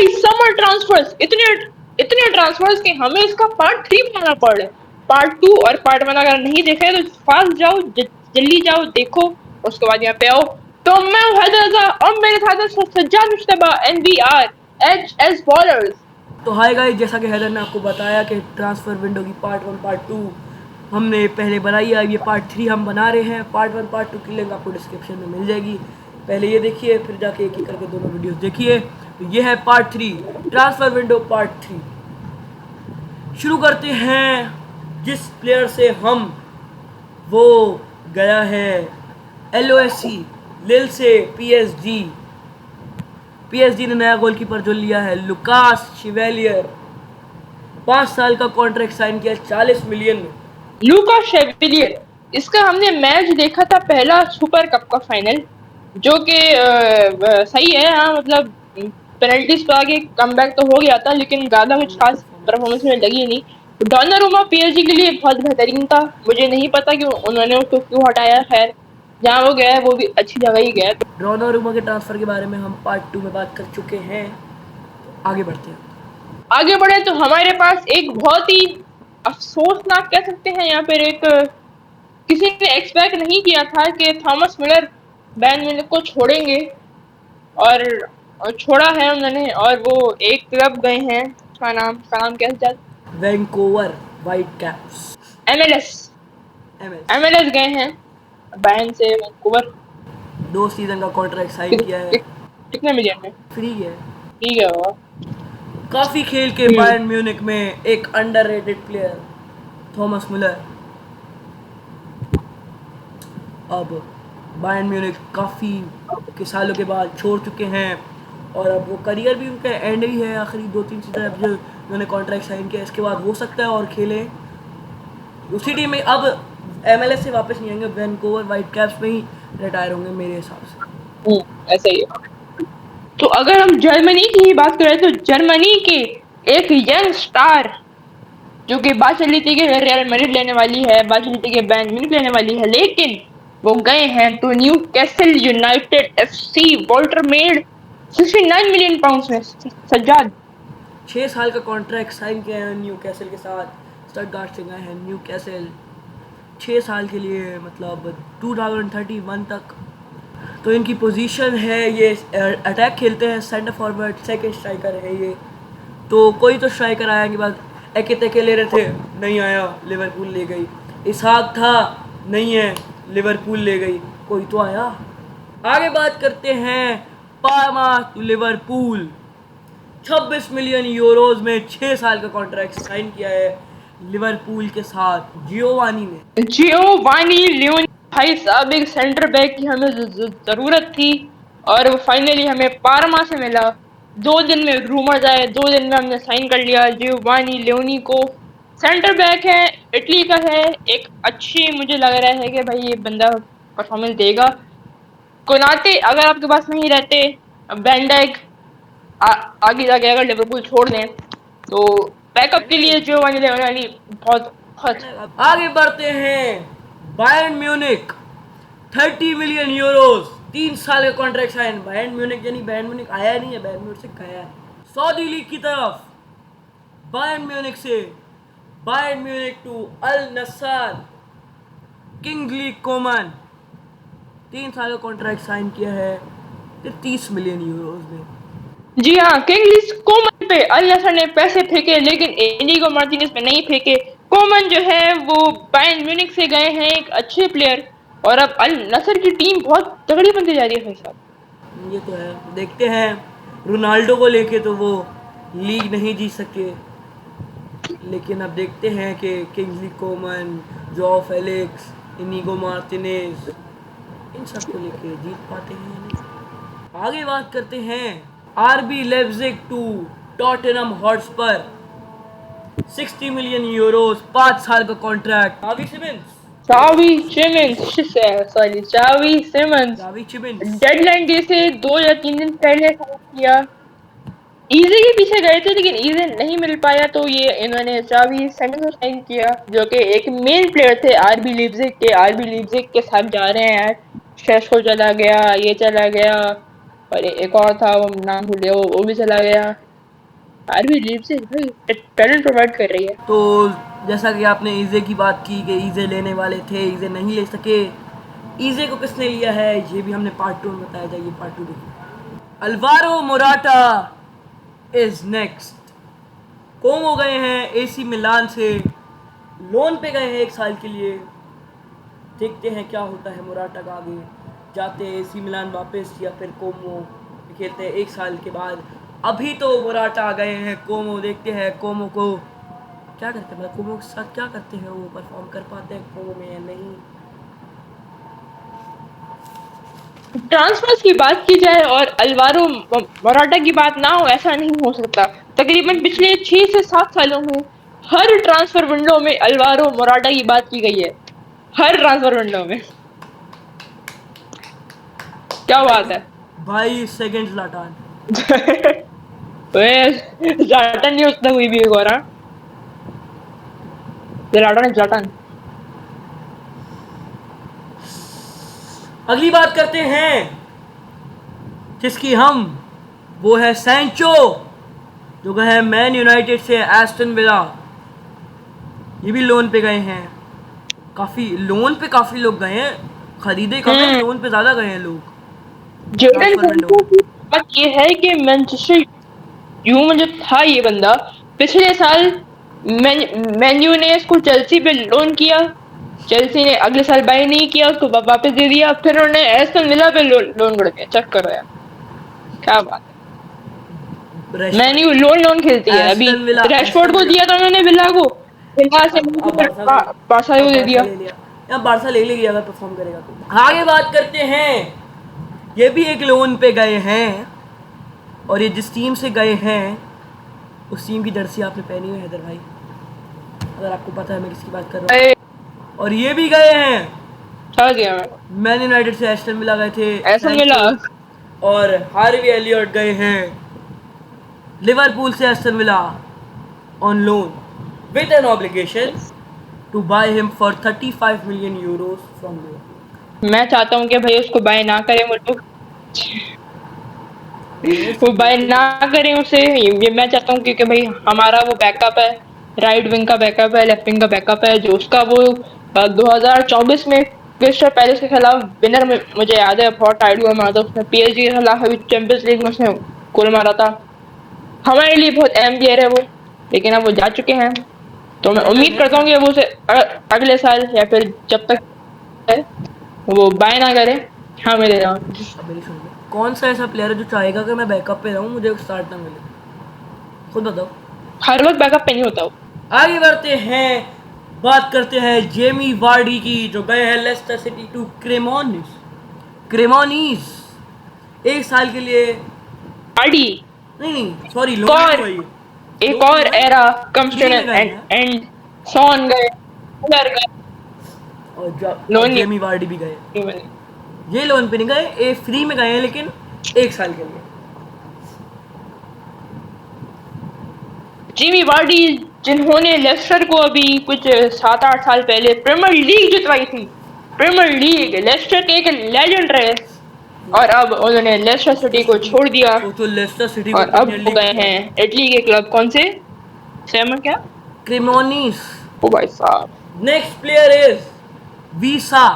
भाई summer transverse, इतने इतने ट्रांसफर्स कि हमें इसका पार्ट 3 बनाना पड़ रहा है। पार्ट 2 और पार्ट 1 अगर नहीं देखे तो फास्ट जाओ, जल्दी जाओ देखो, उसके बाद यहाँ पे आओ। तो मैं हूं हैदर रजा और मेरे साथ है Sajjad Mushtaba and we are H S ballers. तो हाय गाइस, जैसा कि हैदर ने आपको बताया कि ट्रांसफ़र विंडो की पार्ट 1 पार्ट 2 हमने पहले बनाई है। अब ये पार्ट 3 हम बना रहे हैं। पार्ट 1 पार्ट 2 की लिंक आपको डिस्क्रिप्शन में मिल जाएगी। पहले ये देखिए, फिर जाके एक एक करके दोनों वीडियोस देखिए। तो ये है पार्ट 3, ट्रांसफ़र विंडो पार्ट 3। शुरू करते हैं जिस प्लेयर से हम, वो गया है LOSC लिल से PSG ने नया गोलकीपर जो लिया है लुकास शिवेलियर। 5 साल का कॉन्ट्रैक्ट साइन किया 40 मिलियन में। लूका शेविलियर, इसका हमने मैच देखा था पहला सुपर कप का फाइनल, जो कि सही है। हाँ मतलब पेनल्टीज पे आगे कमबैक तो हो गया था, लेकिन ज्यादा कुछ खास परफॉर्मेंस में लगी नहीं। डोनारुमा PSG के लिए बहुत बेहतरीन था। मुझे नहीं पता कि उन्होंने उसको क्यों हटाया। खैर, जहाँ वो गया है वो भी अच्छी जगह ही गया है। डोनारुमा के ट्रांसफर के बारे में हम पार्ट 2 में बात कर चुके हैं। आगे बढ़ते हैं। आगे बढ़े तो हमारे पास एक बहुत ही अफसोसनाक कह सकते हैं यहाँ पर एक, किसी ने एक्सपेक्ट नहीं किया था कि थॉमस मिलर बैन म्यूनिख को छोड़ेंगे, और छोड़ा है उन्होंने। और वो एक क्लब गए हैं, उसका नाम क्या है? Vancouver white caps, MLS। MLS। MLS गए हैं बैन से वैंकूवर। 2 सीजन का कॉन्ट्रैक्ट साइन किया है। कितने मिलियन में? फ्री है। ठीक है वो। काफ़ी खेल के बायर्न म्यूनिख में एक अंडररेटेड प्लेयर थॉमस मिलर। अब बायर्न म्यूनिख काफ़ी के सालों के बाद छोड़ चुके हैं, और अब वो करियर भी उनका एंड ही है। आखिरी 2-3 सीजन अब जो उन्होंने कॉन्ट्रैक्ट साइन किया, इसके बाद हो सकता है और खेलें उसी टीम में। अब MLS से वापस नहीं आएंगे, वैंकूवर वाइट कैप्स में ही रिटायर होंगे मेरे हिसाब से। ऐसा ही है। तो अगर हम जर्मनी की ही बात करें तो जर्मनी के एक यंग स्टार, जो कि बात चली थी कि रियल मैड्रिड लेने वाली है, बात चली थी कि बायर्न म्यूनिख लेने वाली है, लेकिन वो गए हैं तो new castle United FC Walter made 69 million pound में। सज्जाद, 6 साल का कॉन्ट्रैक्ट साइन किया है न्यू कैसल के साथ। स्टटगार्ट से गए हैं न्यू कैसल 6 साल के लिए, मतलब 2031 तक। तो इनकी पोजीशन है, ये अटैक खेलते हैं, सेंटर फॉरवर्ड, सेकंड स्ट्राइकर है ये। तो कोई तो स्ट्राइकर आया के बाद एके तेके ले रहे थे, नहीं आया, लिवरपूल ले गई। इसहाक था, नहीं है, लिवरपूल ले गई। कोई तो आया। आगे बात करते हैं Parma to Liverpool. 26 million euros में 6 साल का कॉन्ट्रैक्ट साइन किया है लिवरपूल के साथ जियोवानी लियोनी। भाई साहब, एक सेंटर बैक की हमें जरूरत थी, और वो फाइनली हमें पार्मा से मिला। 2 दिन में रूमर्स आए, 2 दिन में हमने साइन कर लिया जियोवानी लियोनी को। सेंटर बैक है, इटली का है, एक अच्छी, मुझे लग रहा है कि भाई ये बंदा परफॉर्मेंस देगा। कोनाते अगर आपके पास नहीं रहते, बैंडाइक आगे जाके अगर लिवरपूल छोड़ दें, तो बैकअप के लिए जियोवानी लियोनी बहुत बहुत। आगे बढ़ते हैं बायर्न म्यूनिख। 30 मिलियन यूरोज, 3 साल का कॉन्ट्रैक्ट साइन। बायर्न म्यूनिख यानी बायर्न म्यूनिख आया नहीं है, बायर्न म्यूनिख से गया है सऊदी लीग की तरफ। बायर्न म्यूनिख से Bayern Munich to Al Nassr Kingsley Coman. 3 साल का कॉन्ट्रैक्ट साइन किया है 30 मिलियन यूरोज में। जी हाँ, किंग्सली कोमन पे अल नसर ने पैसे फेंके, लेकिन इनिगो मार्टिनेज पे नहीं फेंके। कोमन जो है वो बायर्न म्यूनिख से गए हैं, एक अच्छे प्लेयर, और अब अल नसर की टीम बहुत तगड़ी बनती जा रही है भाई साहब। ये तो है। देखते हैं रोनाल्डो को लेके तो वो लीग नहीं जीत सके, लेकिन अब देखते हैं कि Kingsley Coman, Joao Felix, Inigo Martinez, इन सब को लेके जीत पाते हैं या नहीं। आगे बात करते हैं RB लेipzig to Tottenham Hotspur. 60 million euros, 5 साल का कॉन्ट्रैक्ट। चावी सिमंस डेडलाइन डे से 2 या 3 दिन पहले साइन किया। इजी के पीछे गए थे, लेकिन इजी नहीं मिल पाया, तो ये इन्होंने चावी सिमंस को साइन किया, जो कि एक मेन प्लेयर थे RB लीप्जिग के। RB लीप्जिग के साथ जा रहे हैं यार। चला गया, ये चला गया, और एक और था, वो नाम भूल गया, वो भी चला गया। आरबी लीप्जिग भाई टैलेंट प्रोवाइड कर रही है। तो जैसा कि आपने इजे की बात की कि इजे लेने वाले थे, इजे नहीं ले सके, इजे को किसने लिया है ये भी हमने पार्ट 2 में बताया जाएगी, पार्ट 2 देखिए। Alvaro Morata is next. Como गए हैं एसी मिलान से, लोन पे गए हैं 1 साल के लिए। देखते हैं क्या होता है मोराटा का आगे, जाते हैं एसी मिलान वापस या फिर कोमो खेलते हैं 1 साल के बाद। अभी तो मोराटा आ गए हैं कोमो, देखते हैं कोमो को क्या करते हैं, मतलब कोमो के साथ क्या करते हैं, वो परफॉर्म कर पाते हैं कोमो में या नहीं। ट्रांसफर्स की बात की जाए और अल्वारो मोराटा की बात ना हो, ऐसा नहीं हो सकता। तकरीबन पिछले 6 से 7 सालों में हर ट्रांसफर विंडो में अल्वारो मोराटा की बात की गई है, हर ट्रांसफर विंडो में। क्या बात है। भाई सेकंड ज़्लाटान। ज़्लाटान नहीं उतना कोई भी एक और, हाँ ज़्लाटान है ज़्लाटान। अगली बात करते हैं जिसकी हम, वो है सैंचो, जो गए हैं मैन यूनाइटेड से एस्टन विला। ये भी लोन पे गए हैं, काफी लोन पे काफी लोग गए हैं, खरीदे कम है, लोन पे ज्यादा गए हैं लोग। जोर्डन ट्रांसफर विंडो सैंचो की बात ये है कि मैनचेस्टर यू में जो था ये बंदा, पिछले साल मैन्यू ने इसको चेल्सी पे लोन किया, चेल्सी ने अगले साल बाय नहीं किया, उसको वापस दे दिया, फिर उन्होंने एस्टन विला पे लोन कर दिया। चेक करो यार, क्या बात है। मैन्यू लोन लोन खेलती है अभी। एस्टन विला, रैशफोर्ड को दिया था उन्होंने विला को, विला से अब बारसा को, बारसा को दे दिया। ले लिया, या बारसा ले लेगी अगर परफॉर्म करेगा तो। आगे बात करते हैं, ये भी एक लोन पे गए हैं, और ये जिस टीम से गए हैं उस टीम की जर्सी आपने पहनी हुई है हैदर भाई, अगर आपको पता है मैं किसकी बात कर रहा हूँ। और ये भी गए हैं, क्या दिया मैं मैन यूनाइटेड से एस्टन विला गए थे एस्टन विला। और हार्वी एलियट गए हैं लिवरपूल से Aston Villa on loan with an obligation to buy him for 35 million euros from Liverpool. मैं चाहता हूँ कि भाई उसको बाय ना करें वो लोग, वो बाय ना करें उसे। ये मैं चाहता हूँ क्योंकि भाई हमारा वो बैकअप है, राइट विंग का बैकअप है, लेफ्ट विंग का बैकअप है, जो उसका वो 2024 में क्रिस्टल पैलेस के खिलाफ विनर में मुझे याद है बहुत टाइट हुआ मारा था उसने, पीएसजी के खिलाफ अभी चैंपियंस लीग में उसने गोल मारा था। हमारे लिए बहुत अहम प्लेयर है वो, लेकिन अब वो जा चुके हैं, तो मैं उम्मीद करता हूँ कि वो उसे अगले साल या फिर जब तक है वो बाय ना करे। हाँ मैं दे रहा हूँ। मेरी सुन लो, कौन सा ऐसा प्लेयर है जो चाहेगा कि मैं बैकअप पे रहूं, मुझे स्टार्ट ना मिले, खुद बताओ। हर वक्त बैकअप पे नहीं होता वो। आगे बढ़ते हैं, बात करते हैं जेमी वार्डी की, जो गए हैं लेस्टर सिटी टू क्रेमोनीज 1 साल के लिए। आडी नहीं सॉरी, एक और एक और era comes to an end, Son गए, मुलर गए, और जेमी वार्डी भी गए। ये लोन पे नहीं गए, ये फ्री में गए हैं, लेकिन 1 साल के लिए। जिमी वार्डी जिन्होंने लेस्टर को अभी कुछ 7-8 साल पहले प्रीमियर लीग जितवाई थी, प्रीमियर लीग, लेस्टर के एक लेजेंड रहे, और अब उन्होंने लेस्टर सिटी को छोड़ दिया तो लेस्टर सिटी और अब वो गए हैं इटली के क्लब, कौन से सेम क्या, क्रेमोनीज। ओ भाई साहब। Next player is Wissa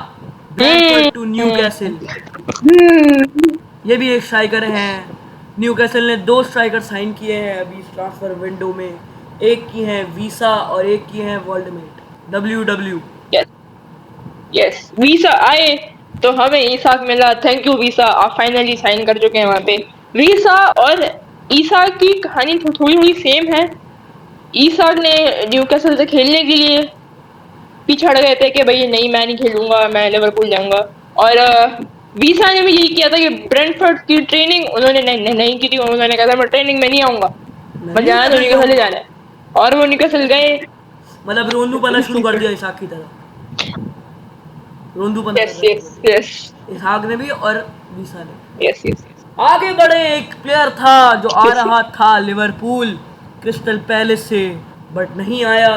Bradford to Newcastle. ये भी एक स्ट्राइकर हैं, न्यूकैसल ने 2 स्ट्राइकर साइन किए हैं अभी इस ट्रांसफर विंडो में, एक की है वीसा और एक की है वर्ल्डमेट WW। यस वीसा आए तो हमें ईसाक मिला, थैंक यू वीसा, आप फाइनली साइन कर चुके हैं वहाँ पे। वीसा और ईसाक की कहानी थोड़ी थोड़ी सेम है। ईसाक ने न्यूकैसल से खेलने के लिए पिछड़ गए थे कि भाई नहीं मैं नहीं खेलूंगा, मैं लिवरपूल जाऊंगा, और वीसा ने भी यही किया था कि ब्रेंटफोर्ड की ट्रेनिंग उन्होंने नहीं की थी, उन्होंने कहा था मैं ट्रेनिंग में नहीं आऊंगा, मैं जाना तो न्यूकैसल ही जाना है, और वो न्यूकैसल गए। मतलब रोंदू पाना शुरू कर दिया इसाक की तरह, रोंदू पाना। यस यस यस, इसाक ने भी और वीसा ने। Yes yes. आगे बढ़े, एक प्लेयर था जो आ रहा था लिवरपूल क्रिस्टल पैलेस से, बट नहीं आया,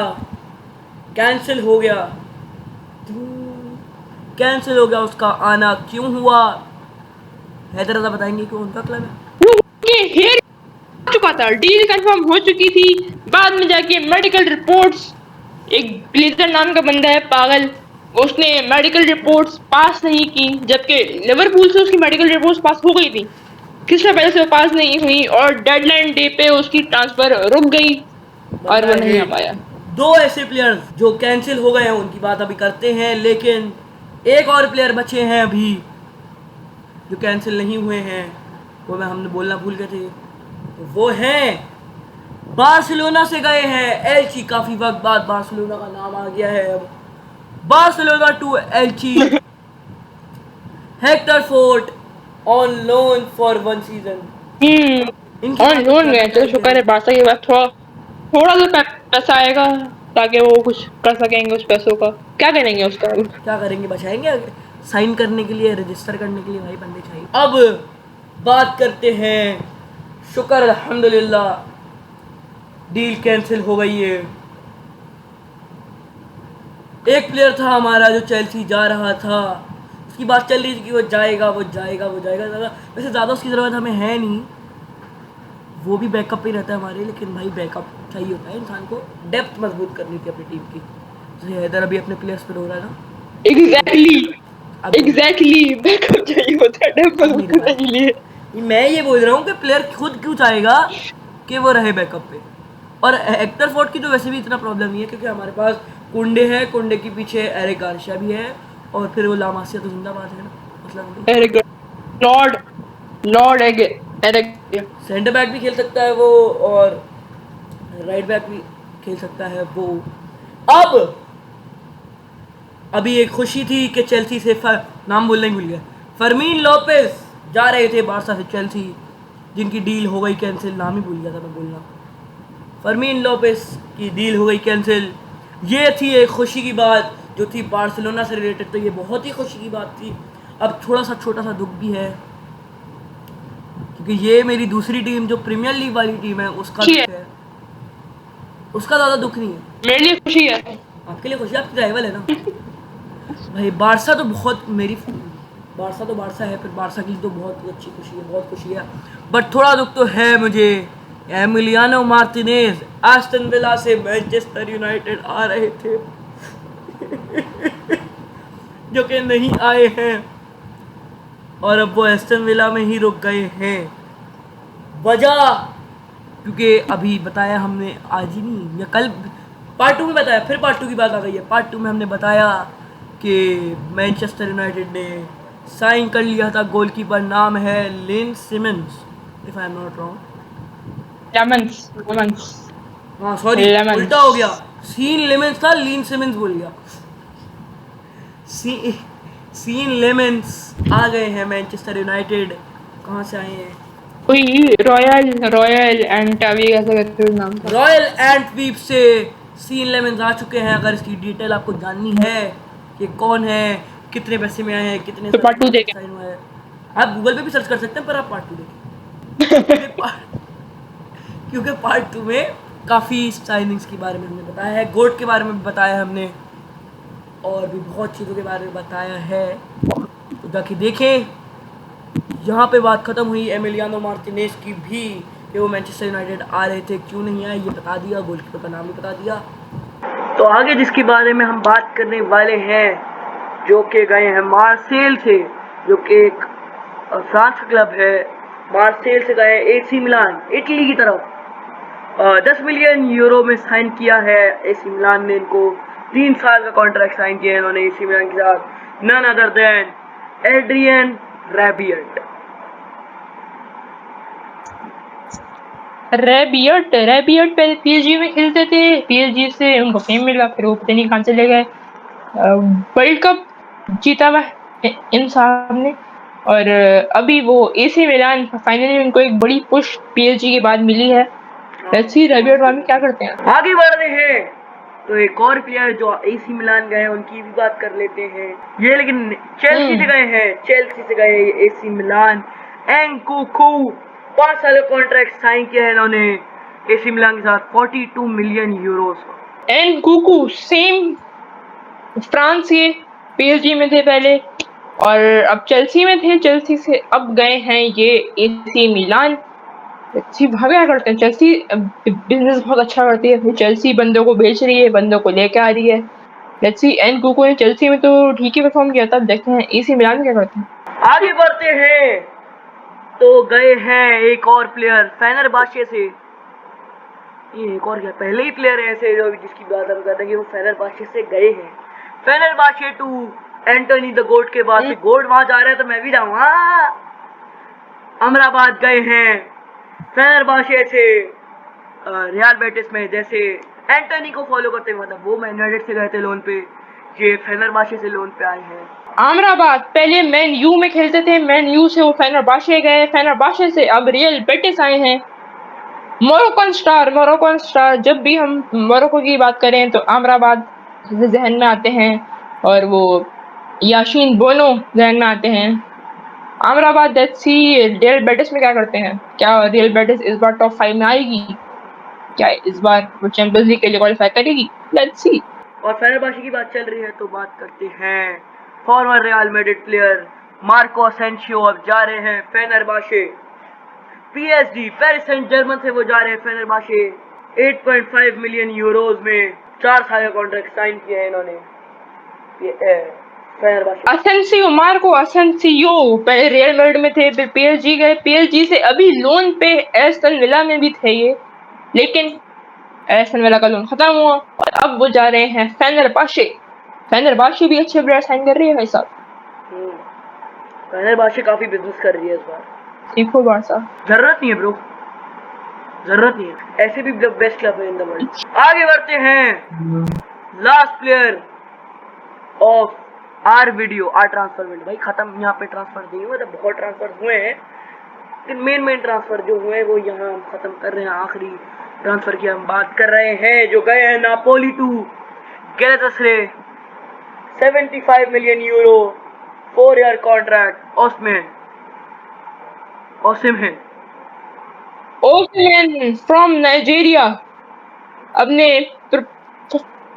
कैंसिल हो गया। कैंसिल हो गया उसका आना, क्यों हुआ हैदराबाद बताएंगे कि उनका क्लब है वो हेर चुका था, डील कंफर्म हो चुकी थी। बाद में जाके मेडिकल रिपोर्ट्स, एक ग्लेजर नाम का बंदा है पागल, उसने मेडिकल रिपोर्ट्स पास नहीं की, जबकि लिवरपूल से उसकी मेडिकल रिपोर्ट्स पास हो गई थी, क्रिस्टल पैलेस से पास नहीं हुई और डेडलाइन डे पे उसकी ट्रांसफर रुक गई और वो नहीं आ पाया। दो ऐसे प्लेयर्स जो कैंसिल हो गए हैं उनकी बात अभी करते हैं, लेकिन एक और प्लेयर बचे हैं अभी जो कैंसिल नहीं हुए हैं, वो हमने बोलना भूल गए थे। वो हैं बार्सिलोना से गए हैं एल्ची, काफी वक्त बाद बार्सिलोना का नाम आ गया है अब। Barcelona to Elche, Hector Fort on loan for 1 season. On loan गए, चलो शुक्र है बारसा के बाद थोड़ा तो पैसा आएगा ताकि वो कुछ कर सकेंगे उस पैसों का। क्या करेंगे उसका? क्या करेंगे, बचाएंगे साइन करने के लिए, रजिस्टर करने के लिए भाई बंदे चाहिए। अब बात करते हैं, शुक्र अल्हम्दुलिल्लाह डील कैंसिल हो गई है। एक प्लेयर था हमारा जो चेल्सी जा रहा था, उसकी बात चल रही थी कि वो जाएगा वो जाएगा वो जाएगा, वैसे ज़्यादा उसकी ज़रूरत हमें है नहीं, वो भी बैकअप पे रहता है हमारे, लेकिन भाई बैकअप चाहिए होता है इंसान को, डेप्थ मजबूत करनी थी अपनी टीम की। जैसे हैदर अभी अपने प्लेयर्स पे रो रहा था। एग्जैक्टली बैकअप चाहिए होता है डेप्थ मजबूत करने के लिए। मैं ये बोल रहा हूँ कि प्लेयर खुद क्यों चाहेगा कि वो रहे बैकअप पे। और हेक्टर फोर्ट की तो वैसे भी इतना प्रॉब्लम नहीं है क्योंकि हमारे पास कुंडे है, कुंडे के पीछे एरिक गार्सिया भी है, और फिर वो लामासिया तो जिंदाबाद है ना, मतलब Eric Lord Eric centre back भी खेल सकता है वो, और राइट बैक भी खेल सकता है वो। अब अभी एक खुशी थी कि चेल्सी से नाम बोलना ही भूल गया, फर्मीन लोपेज जा रहे थे बारसा से चेल्सी, जिनकी डील हो गई कैंसिल, नाम ही भूल गया था मैं बोलना। फर्मीन लोपेज की डील हो गई कैंसिल। ये थी एक खुशी की बात जो थी बार्सिलोना से रिलेटेड, तो ये बहुत ही खुशी की बात थी। अब थोड़ा सा छोटा सा दुख भी है क्योंकि ये मेरी दूसरी टीम जो प्रीमियर लीग वाली टीम है उसका दुख है, उसका ज़्यादा दुख नहीं है। मेरे लिए खुशी है, आपके लिए खुशी, आपकी राइवल है ना भाई। बारसा तो बहुत मेरी, बारसा तो बारसा है, फिर बारसा की तो बहुत अच्छी खुशी है, बहुत खुशी है। बट थोड़ा दुख तो है मुझे, एमिलियानो मार्टिनेज एस्टन विला से मैनचेस्टर यूनाइटेड आ रहे थे जो कि नहीं आए हैं, और अब वो एस्टन विला में ही रुक गए हैं। वजह क्योंकि अभी बताया हमने, आज ही नहीं या कल पार्ट 2 में बताया, फिर पार्ट 2 की बात आ गई है। पार्ट 2 में हमने बताया कि मैनचेस्टर यूनाइटेड ने साइन कर लिया था गोलकीपर, नाम है Lin Simons, if I am not wrong. लेमंस हाँ सॉरी उल्टा हो गया, सीन लेमंस था, लीन सिमंस बोल गया। सीन लेमंस आ गए हैं मैनचेस्टर यूनाइटेड। कहाँ से आए हैं? कोई रॉयल एंटवी ऐसा करके नाम था, रॉयल एंटवीप से सीन लेमंस आ चुके हैं। अगर इसकी डिटेल आपको जाननी है कि कौन है, कितने पैसे में आए हैं, कितने तो पार्ट 2 देखें। साइन हुआ है, आप गूगल पे भी सर्च कर सकते हैं, पर आप पार्ट 2 देखें क्योंकि पार्ट 2 में काफ़ी साइनिंग्स के बारे में हमने बताया है, गोट के बारे में बताया है हमने, और भी बहुत चीज़ों के बारे में बताया है, तो जाके देखें। यहाँ पे बात ख़त्म हुई एमिलियानो मार्टिनेज की भी कि वो मैनचेस्टर यूनाइटेड आ रहे थे, क्यों नहीं आए ये बता दिया, गोलकीपर का नाम भी बता दिया। तो आगे जिसके बारे में हम बात करने वाले हैं, जो कि गए हैं मार्सेल से, जो कि एक फ्रांस का क्लब है। मार्सेल से गए एसी मिलान, इटली की तरफ। 10 मिलियन यूरो में साइन किया है एसी मिलान ने इनको, 3 साल का कॉन्ट्रैक्ट साइन किया है इन्होंने एसी मिलान के साथ, नन अदर देन एड्रियन रैबियट। रैबियट पहले पीएसजी में खेलते थे, पीएसजी से उनको फेम मिला, फिर वो पता नहीं कहाँ चले गए। वर्ल्ड कप जीता हुआ इन साहब ने, और अभी वो एसी मिलान, फाइनली उनको एक बड़ी पुश पीएसजी के बाद मिली है। लेट्स सी रैबियट वाले क्या करते हैं। आगे बढ़ रहे हैं तो एक और प्लेयर जो एसी मिलान गए हैं उनकी भी बात कर लेते हैं। ये लेकिन चेल्सी से गए हैं, चेल्सी से गए एसी मिलान। एनकुकू 5 साल का कॉन्ट्रैक्ट साइन किया है इन्होंने एसी मिलान के साथ, 42 मिलियन यूरोस। एनकुकू सेम फ्रांस के पीएसजी में थे पहले और अब चेल्सी में थे, चेल्सी से अब गए हैं ये एसी मिलान। चेल्सी क्या करते हैं, चेल्सी बिजनेस बहुत अच्छा करती है, चेल्सी बंदों को बेच रही है, बंदों को लेके आ रही है। लेट्स सी, एनकुकू ने चेल्सी में तो ठीक ही परफॉर्म किया था। अब देखते हैं एसी मिलान क्या करते हैं। आगे बढ़ते हैं तो गए हैं एक और प्लेयर फेनेरबाचे से। ये एक और क्या, पहले ही प्लेयर है ऐसे जो जिसकी बात हम कर रहे हैं कि वो फेनेरबाचे से गए हैं। फेनेरबाचे टू एंटोनी द गोट के बाद गोट वहां जा रहा है तो मैं भी जाऊंगा। अमराबाद गए हैं फेनेरबाचे से रियल बेटिस में, जैसे एंटोनी को फॉलो करते हुए, मतलब वो मैन यूनाइटेड से गए थे लोन पे, ये फेनेरबाचे से लोन पे आए हैं। अमराबाद पहले मैन यू में खेलते थे, मैन यू से वो फेनेरबाचे गए, फेनेरबाचे से अब रियल बेटिस आए हैं। मोरक्कन स्टार, जब भी हम मोरक्को की बात करें तो अमराबाद जहन में आते हैं, और वो याशीन बोनो जहन में आते हैं। Amrabad, let's see real Betis में क्या करते हैं। क्या रियल बेटिस इस बार टॉप 5 में आएगी? क्या इस बार वो चैंपियंस लीग के लिए क्वालिफाई करेगी? Let's see. और फेनेरबाचे की बात चल रही है तो बात करते हैं farmer real Madrid player Marco Asensio अब जा रहे हैं फेनेरबाचे। पीएसजी पेरिस सेंट जर्मन से वो जा रहे हैं फेनेरबाचे। 8.5 मिलियन यूरोज में 4 साल का कॉन्ट्रैक्ट साइन किया है इन्होंने फेनेरबाचे। असेंसियो, मार्को असेंसियो पहले रियल मैड्रिड में थे, फिर पीएसजी गए, पीएसजी से अभी लोन पे एस्टन विला में भी थे ये, लेकिन एस्टन विला का लोन खत्म हुआ और अब वो जा रहे हैं फेनेरबाचे। फेनेरबाचे भी अच्छे प्लेयर साइन कर रही है भाई साहब। फेनेरबाचे काफी बिजनेस कर रही है इस बार। सीखो बारसा। जरूरत नहीं है ब्रो, जरूरत नहीं है, ऐसे भी बेस्ट क्लब है इन द वर्ल्ड। आगे बढ़ते हैं last player of our video, our transfer window. भाई खत्म यहाँ पे ट्रांसफर नहीं हुए, मतलब बहुत ट्रांसफर हुए हैं, लेकिन मेन ट्रांसफर जो हुए वो यहाँ हम खत्म कर रहे हैं। आखिरी ट्रांसफर की हम बात कर रहे हैं जो गए हैं Napoli to Galatasaray. 75 million euro 4 year contract. Osimhen from Nigeria अपने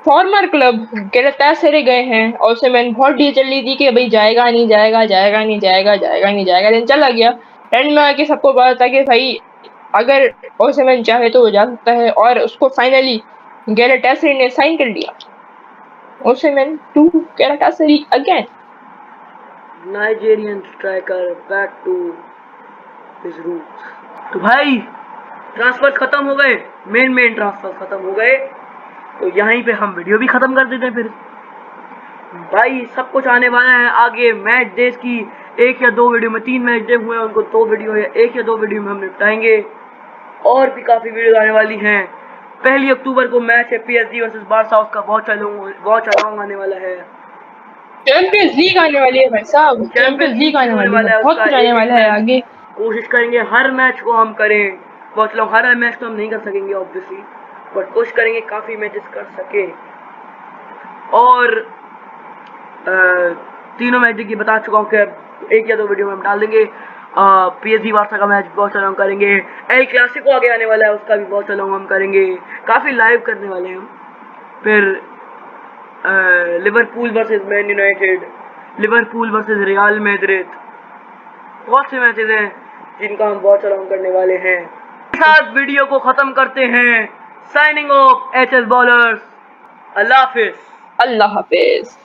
फॉर्मर क्लब गैलातासराय गए हैं। ओसमैन बहुत डील चल रही थी कि भाई जाएगा नहीं जाएगा, जाएगा नहीं जाएगा, जाएगा नहीं जाएगा, लेकिन चला गया। एंड में आके सबको पता था कि भाई अगर ओसमैन चाहे तो वो जा सकता है, और उसको फाइनली गैलातासराय ने साइन कर लिया। Osimhen to Galatasaray again. Nigerian striker back to his roots. तो भाई ट्रांसफर खत्म हो गए, मेन ट्रांसफर खत्म हो गए, तो यहीं पे हम वीडियो भी खत्म कर देते हैं। फिर भाई सब कुछ आने वाला है आगे। मैच डेज की 1 या 2 वीडियो में, 3 मैच डे हुए हैं उनको 2 वीडियो या 1 या 2 वीडियो में हम निपटाएंगे, और भी काफी वीडियो आने वाली हैं। 1 अक्टूबर को मैच है पीएसजी वर्सेस बारसा, उसका बहुत चलूंग आने वाला है। चैंपियंस लीग आने वाली है भाई साहब, चैंपियंस लीग आने वाली है, बहुत कुछ आने वाला है आगे। कोशिश करेंगे हर मैच को हम करें, बहुत लोग हर मैच तो हम नहीं कर सकेंगे ऑब्वियसली, बट कोशिश करेंगे काफी मैचेस कर सके। और तीनों मैच की बता चुका हूँ कि 1 या 2 वीडियो में हम डाल देंगे। पीएसजी बारसा का मैच बहुत चलाऊँ करेंगे, एल क्लासिको आगे आने वाला है उसका भी बहुत चलाऊँ हम करेंगे, काफ़ी लाइव करने वाले हैं हम। फिर Liverpool versus man United, Liverpool versus real Madrid, बहुत से मैचेस हैं जिनका हम बहुत चलाऊँ करने वाले हैं। साथ वीडियो को ख़त्म करते हैं। Signing off HS Ballers. अल्लाह हाफिज। अल्लाह हाफिज।